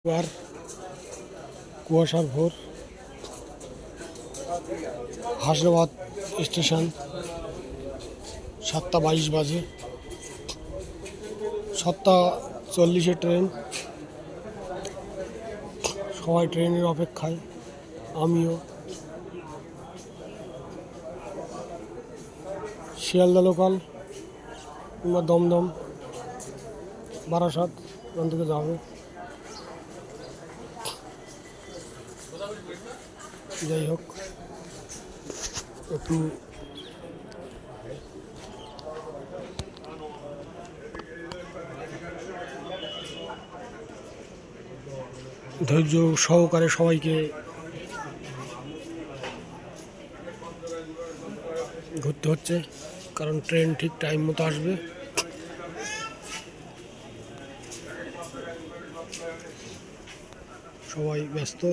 আর কুয়াশার ভোর হাসনাবাদ স্টেশন 7:22 বাজে। 7:40 ট্রেন। সবাই ট্রেনের অপেক্ষায়, আমিও। শিয়ালদা লোকাল কিংবা দমদম, বারাসাত ওখান থেকে যাবে। যাই হোক, একটু ধৈর্য সহকারে সবাইকে ঘুরতে হচ্ছে, কারণ ট্রেন ঠিক টাইম মতো আসবে। সবাই ব্যস্ত।